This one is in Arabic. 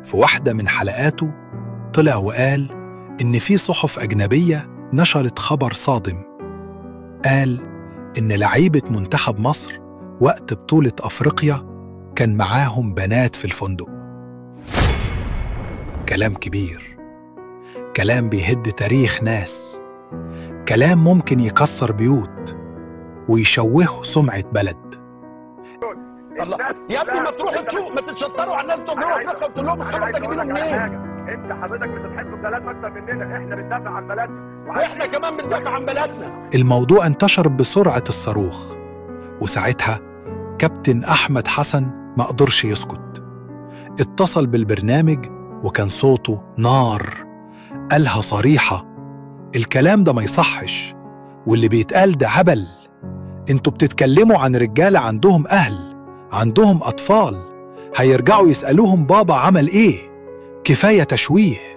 في واحدة من حلقاته طلع وقال إن في صحف أجنبية نشرت خبر صادم. قال إن لعيبة منتخب مصر وقت بطولة أفريقيا كان معاهم بنات في الفندق. كلام كبير، كلام بيهد تاريخ ناس، كلام ممكن يكسر بيوت ويشوه سمعة بلد. الله يا ابني ما تروحوا تشوفوا، ما تتشطروا على الناس دول جوه افريقيا وتقول لهم الخبر ده جايبينه منين؟ انت حضرتك بتحب البلد اكتر مننا، احنا بندافع عن بلدنا واحنا كمان بندافع عن بلدنا. الموضوع انتشر بسرعة الصاروخ، وساعتها كابتن أحمد حسن ما قدرش يسكت. اتصل بالبرنامج وكان صوته نار، قالها صريحة: الكلام ده ما يصحش، واللي بيتقال ده هبل. انتوا بتتكلموا عن رجالة عندهم أهل، عندهم أطفال، هيرجعوا يسألوهم بابا عمل إيه؟ كفاية تشويه.